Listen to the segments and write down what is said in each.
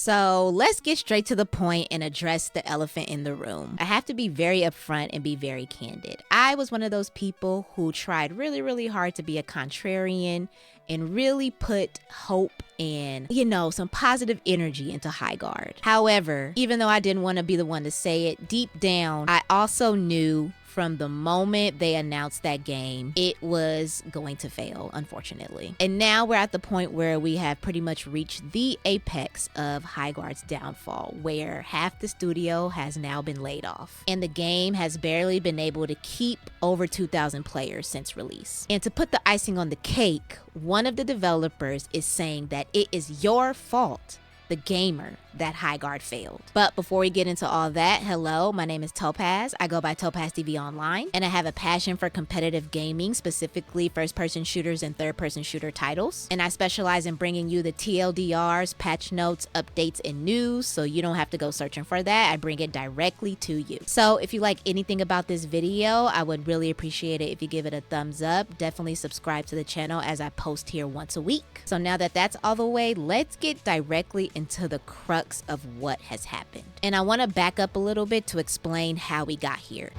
So let's get straight to the point and address the elephant in the room. I have to be very upfront and be very candid. I was one of those people who tried really hard to be a contrarian and really put hope and, some positive energy into Highguard. However, even though I didn't want to be the one to say it, deep down, I also knew from the moment they announced that game, it was going to fail, unfortunately. And now we're at the point where we have pretty much reached the apex of Highguard's downfall, where half the studio has now been laid off. And the game has barely been able to keep over 2,000 players since release. And to put the icing on the cake, one of the developers is saying that it is your fault, the gamer, that Highguard failed. But before we get into all that, hello, my name is Topaz. I go by Topaz TV Online, and I have a passion for competitive gaming, specifically first-person shooters and third-person shooter titles. And I specialize in bringing you the TLDRs, patch notes, updates, and news, so you don't have to go searching for that. I bring it directly to you. So if you like anything about this video, I would really appreciate it if you give it a thumbs up. Definitely subscribe to the channel as I post here once a week. So now that that's all the way, let's get directly into the crux of what has happened. And I want to back up a little bit to explain how we got here.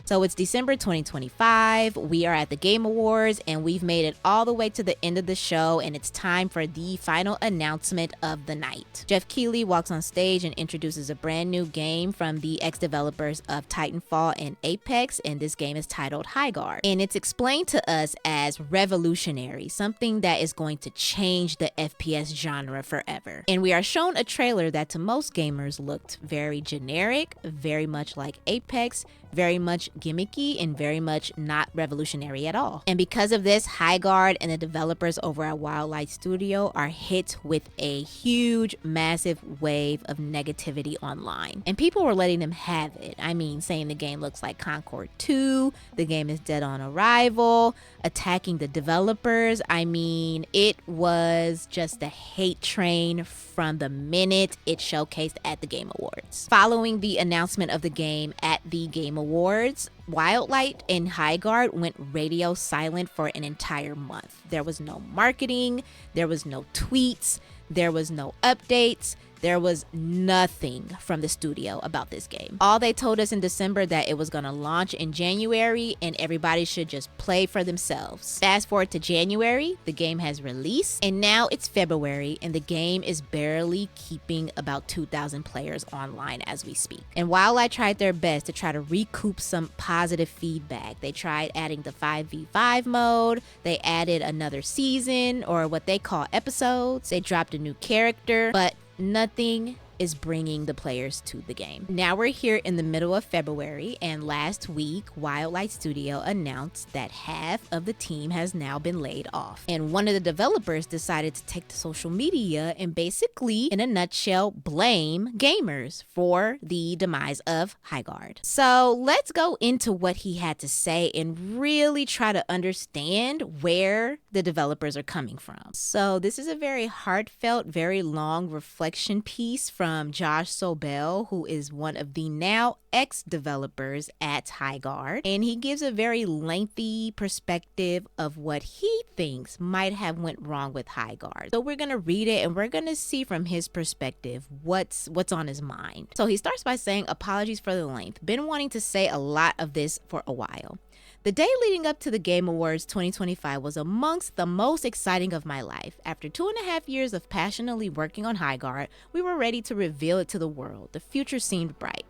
So it's December 2025, we are at the Game Awards, and we've made it all the way to the end of the show, and it's time for the final announcement of the night. Jeff Keighley walks on stage and introduces a brand new game from the ex-developers of Titanfall and Apex, and this game is titled Highguard. And it's explained to us as revolutionary, something that is going to change the FPS genre forever. And we are shown a trailer that to most gamers looked very generic, very much like Apex, very much gimmicky, and very much not revolutionary at all. And because of this, Highguard and the developers over at Wildlight Studio are hit with a huge, massive wave of negativity online. And people were letting them have it. I mean, saying the game looks like Concord 2, the game is dead on arrival, attacking the developers. I mean, it was just a hate train from the minute it showcased at the Game Awards. Following the announcement of the game at the Game Awards, Wildlight and Highguard went radio silent for an entire month. There was no marketing, there was no tweets, there was no updates, there was nothing from the studio about this game. All they told us in December that it was gonna launch in January and everybody should just play for themselves. Fast forward to January, the game has released, and now it's February and the game is barely keeping about 2,000 players online as we speak. And while I tried their best to try to recoup some positive feedback, they tried adding the 5v5 mode, they added another season or what they call episodes, they dropped a new character, but nothing is bringing the players to the game. Now we're here in the middle of February, and last week, Wildlight Studio announced that half of the team has now been laid off. And one of the developers decided to take to social media and basically, in a nutshell, blame gamers for the demise of Highguard. So let's go into what he had to say and really try to understand where the developers are coming from. So this is a very heartfelt, very long reflection piece from Josh Sobel, who is one of the now ex-developers at Highguard, and he gives a very lengthy perspective of what he thinks might have went wrong with Highguard. So we're gonna read it and we're gonna see from his perspective what's on his mind. So he starts by saying, "Apologies for the length. Been wanting to say a lot of this for a while. The day leading up to the Game Awards 2025 was amongst the most exciting of my life. After 2.5 years of passionately working on Highguard, we were ready to reveal it to the world. The future seemed bright.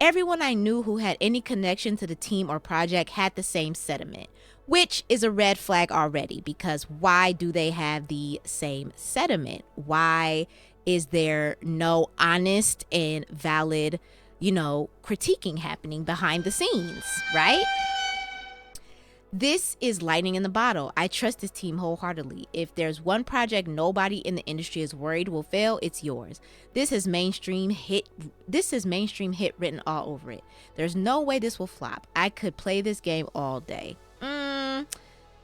Everyone I knew who had any connection to the team or project had the same sentiment, which is a red flag already, because why do they have the same sentiment? Why is there no honest and valid, critiquing happening behind the scenes, right? This is lightning in the bottle. I trust this team wholeheartedly. If there's one project nobody in the industry is worried will fail, it's yours. This has mainstream hit written all over it. There's no way this will flop. I could play this game all day."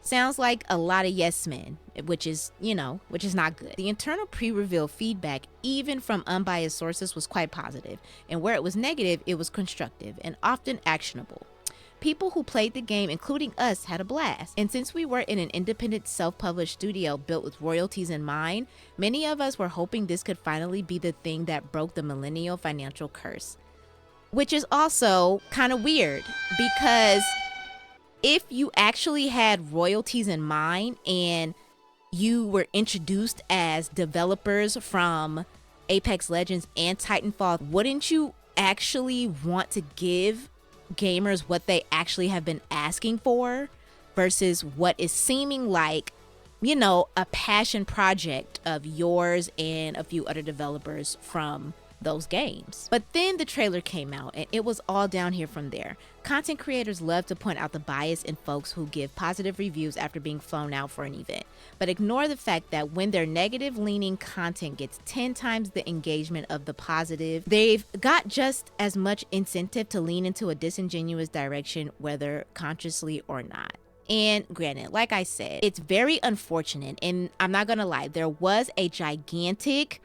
Sounds like a lot of yes men, which is not good. The internal pre-reveal feedback, even from unbiased sources, was quite positive, and where it was negative, it was constructive and often actionable. People who played the game, including us, had a blast. And since we were in an independent self-published studio built with royalties in mind, many of us were hoping this could finally be the thing that broke the millennial financial curse. Which is also kind of weird, because if you actually had royalties in mind and you were introduced as developers from Apex Legends and Titanfall, wouldn't you actually want to give gamers what they actually have been asking for versus what is seeming like, you know, a passion project of yours and a few other developers from those games? But then the trailer came out and it was all down here from there. Content creators love to point out the bias in folks who give positive reviews after being flown out for an event, but ignore the fact that when their negative leaning content gets 10 times the engagement of the positive, they've got just as much incentive to lean into a disingenuous direction, whether consciously or not. And granted, like I said, it's very unfortunate, and I'm not gonna lie, there was a gigantic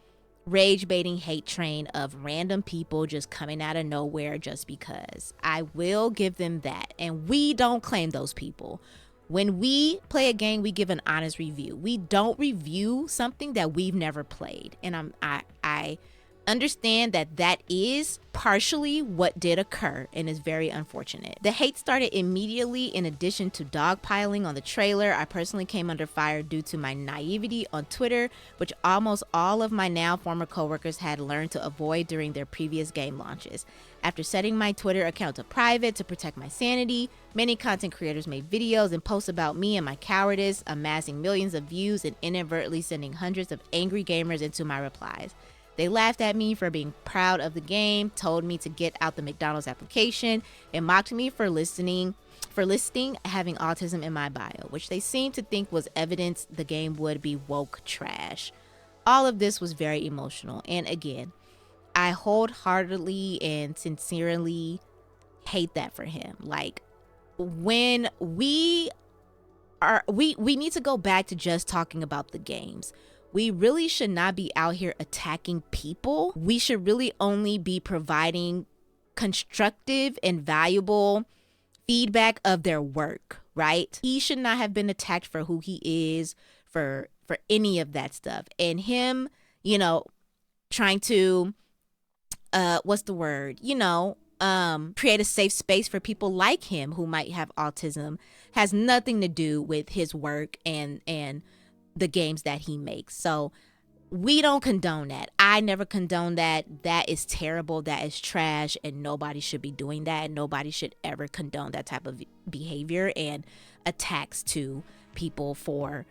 rage baiting hate train of random people just coming out of nowhere just because. I will give them that, and we don't claim those people. When we play a game, we give an honest review. We don't review something that we've never played, and I understand that that is partially what did occur and is very unfortunate. The hate started immediately. In addition to dogpiling on the trailer, I personally came under fire due to my naivety on Twitter, which almost all of my now former coworkers had learned to avoid during their previous game launches. After setting my Twitter account to private to protect my sanity, many content creators made videos and posts about me and my cowardice, amassing millions of views and inadvertently sending hundreds of angry gamers into my replies. They laughed at me for being proud of the game, told me to get out the McDonald's application, and mocked me for listing having autism in my bio, which they seemed to think was evidence the game would be woke trash. All of this was very emotional, and again, I wholeheartedly and sincerely hate that for him. Like, when we need to go back to just talking about the games. We really should not be out here attacking people. We should really only be providing constructive and valuable feedback of their work, right? He should not have been attacked for who he is, for any of that stuff. And him, you know, trying to, create a safe space for people like him who might have autism has nothing to do with his work and the games that he makes. So we don't condone that. I never condone that. That is terrible. That is trash, and nobody should be doing that. Nobody should ever condone that type of behavior and attacks to people for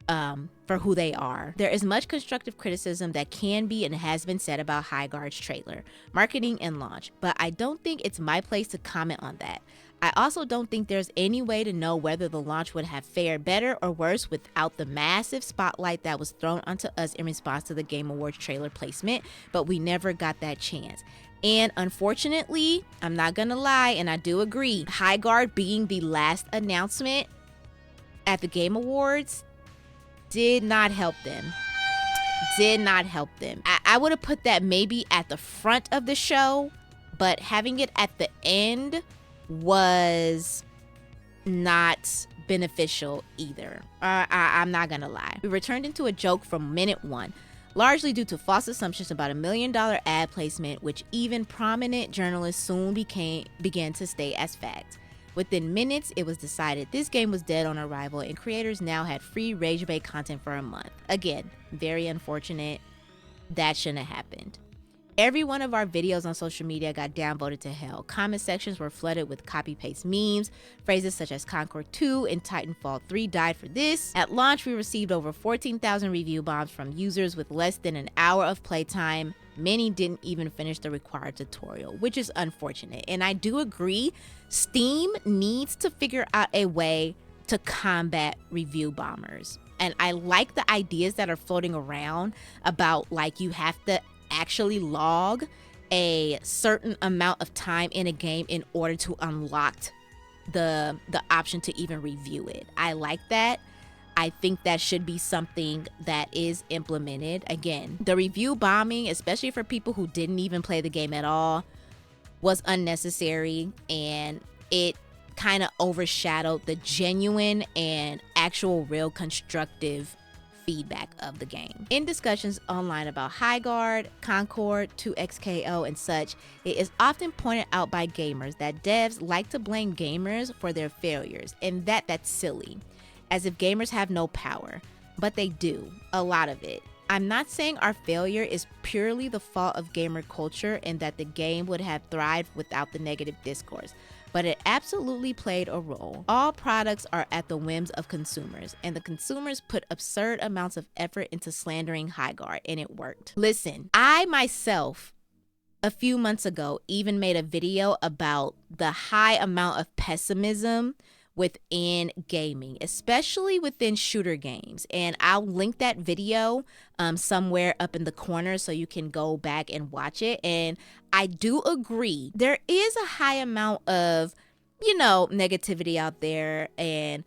who they are. There is much constructive criticism that can be and has been said about Highguard's trailer, marketing, and launch, but I don't think it's my place to comment on that. I also don't think there's any way to know whether the launch would have fared better or worse without the massive spotlight that was thrown onto us in response to the Game Awards trailer placement, but we never got that chance. And unfortunately, I'm not gonna lie, and I do agree, Highguard being the last announcement at the Game Awards did not help them. I would have put that maybe at the front of the show, but having it at the end was not beneficial either. I'm not gonna lie. We were turned into a joke from minute one, largely due to false assumptions about $1 million ad placement, which even prominent journalists soon began to state as fact. Within minutes, it was decided this game was dead on arrival, and creators now had free rage bait content for a month. Again, very unfortunate. That shouldn't have happened. Every one of our videos on social media got downvoted to hell. Comment sections were flooded with copy-paste memes. Phrases such as Concord 2 and Titanfall 3 died for this. At launch, we received over 14,000 review bombs from users with less than an hour of playtime. Many didn't even finish the required tutorial, which is unfortunate. And I do agree, Steam needs to figure out a way to combat review bombers. And I like the ideas that are floating around about, like, you have to actually log a certain amount of time in a game in order to unlock the option to even review it. I like that. I think that should be something that is implemented. Again, the review bombing, especially for people who didn't even play the game at all, was unnecessary, and it kind of overshadowed the genuine and actual real constructive feedback of the game. In discussions online about Highguard, Concord, 2XKO, and such, it is often pointed out by gamers that devs like to blame gamers for their failures, and that's silly, as if gamers have no power. But they do, a lot of it. I'm not saying our failure is purely the fault of gamer culture and that the game would have thrived without the negative discourse, but it absolutely played a role. All products are at the whims of consumers, and the consumers put absurd amounts of effort into slandering Highguard, and it worked. Listen, I myself, a few months ago, even made a video about the high amount of pessimism within gaming, especially within shooter games. And I'll link that video somewhere up in the corner so you can go back and watch it. And I do agree, there is a high amount of, negativity out there, and,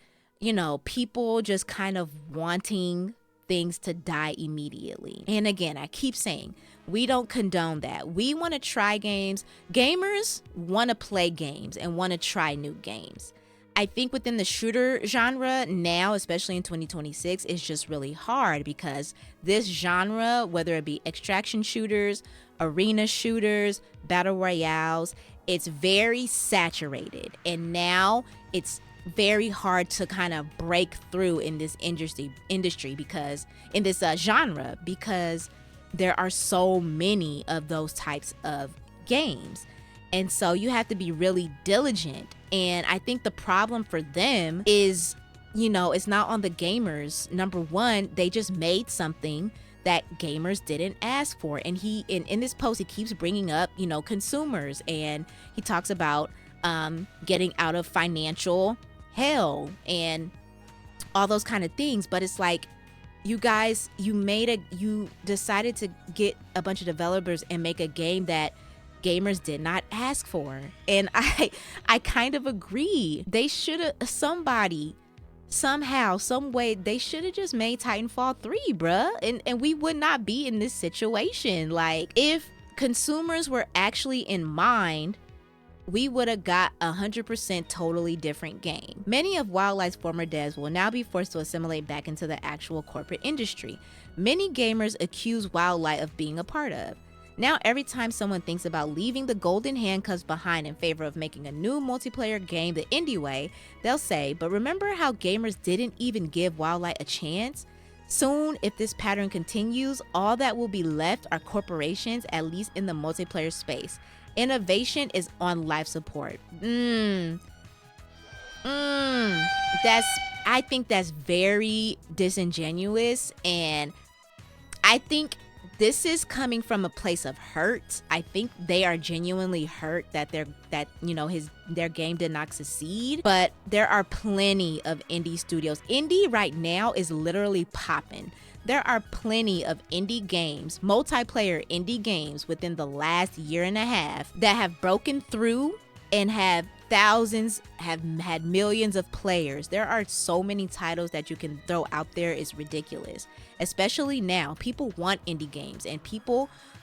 people just kind of wanting things to die immediately. And again, I keep saying, we don't condone that. We want to try games. Gamers want to play games and want to try new games. I think within the shooter genre now, especially in 2026, it's just really hard because this genre, whether it be extraction shooters, arena shooters, battle royales, it's very saturated. And now it's very hard to kind of break through in this industry because in this genre, because there are so many of those types of games. And so you have to be really diligent. And I think the problem for them is, it's not on the gamers. Number one, they just made something that gamers didn't ask for. And in this post, he keeps bringing up, consumers, and he talks about getting out of financial hell and all those kind of things. But it's like, you guys, you decided to get a bunch of developers and make a game that gamers did not ask for. And I kind of agree. They should have, somebody, somehow, some way, they should have just made Titanfall 3, bruh. And we would not be in this situation. Like, if consumers were actually in mind, we would have got 100% totally different game. Many of Wildlight's former devs will now be forced to assimilate back into the actual corporate industry. Many gamers accuse Wildlight of being a part of. Now, every time someone thinks about leaving the golden handcuffs behind in favor of making a new multiplayer game the indie way, they'll say, but remember how gamers didn't even give Wildlight a chance? Soon, if this pattern continues, all that will be left are corporations, at least in the multiplayer space. Innovation is on life support. I think that's very disingenuous, and I think this is coming from a place of hurt. I think they are genuinely hurt that their game did not succeed. But there are plenty of indie studios. Indie right now is literally popping. There are plenty of indie games, multiplayer indie games within the last year and a half that have broken through and have thousands, have had millions of players. There are so many titles that you can throw out there. It's ridiculous. Especially now, people want indie games, and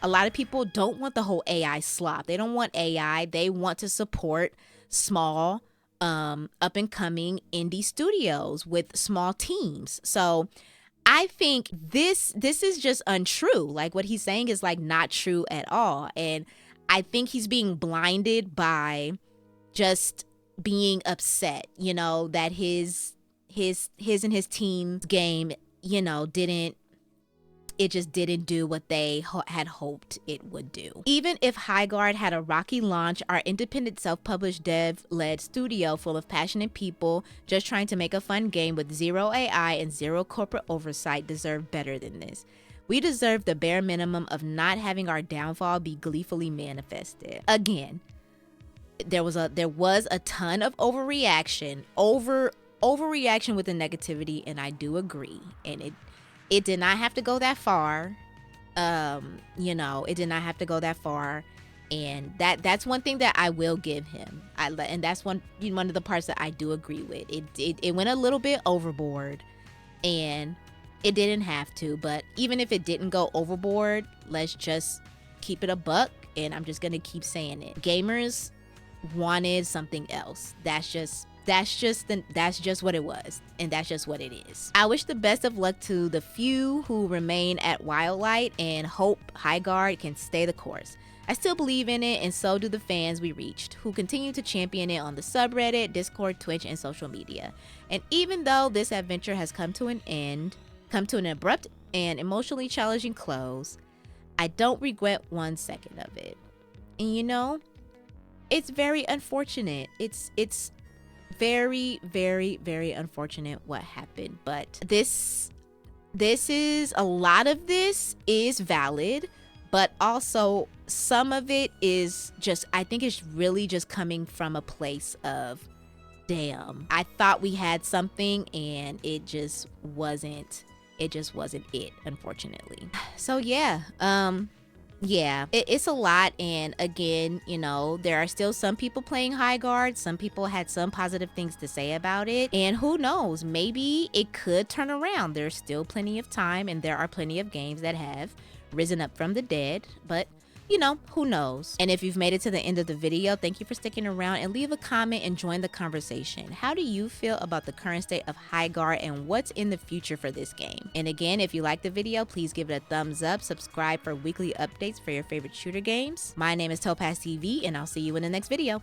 a lot of people don't want the whole AI slop. They don't want AI. They want to support small, up and coming indie studios with small teams. So I think this is just untrue. Like, what he's saying is like not true at all. And I think he's being blinded by just being upset, that his and his team's game, just didn't do what they had hoped it would do. Even if Highguard had a rocky launch, our independent self-published dev-led studio full of passionate people just trying to make a fun game with zero AI and zero corporate oversight deserve better than this. We deserve the bare minimum of not having our downfall be gleefully manifested. Again, there was a ton of overreaction with the negativity, and I do agree. And it did not have to go that far. It did not have to go that far. And that's one thing that I will give him. And that's one of the parts that I do agree with. It went a little bit overboard, and it didn't have to. But even if it didn't go overboard, let's just keep it a buck. And I'm just gonna keep saying it. Gamers wanted something else. That's just what it was, and that's just what it is. I wish the best of luck to the few who remain at Wildlight and hope Highguard can stay the course. I still believe in it, and so do the fans we reached, who continue to champion it on the subreddit, Discord, Twitch, and social media. And even though this adventure has come to an abrupt and emotionally challenging close, I don't regret 1 second of it. And you know, it's very unfortunate. It's very, very, very unfortunate what happened, but this is a lot of this is valid, but also some of it is just, I think it's really just coming from a place of, damn, I thought we had something and it just wasn't it, unfortunately. So yeah, it's a lot. And again, you know, there are still some people playing Highguard. Some people had some positive things to say about it, and who knows, maybe it could turn around. There's still plenty of time, and there are plenty of games that have risen up from the dead, but you know, who knows? And if you've made it to the end of the video, thank you for sticking around, and leave a comment and join the conversation. How do you feel about the current state of Highguard and what's in the future for this game? And again, if you liked the video, please give it a thumbs up, subscribe for weekly updates for your favorite shooter games. My name is Topaz TV, and I'll see you in the next video.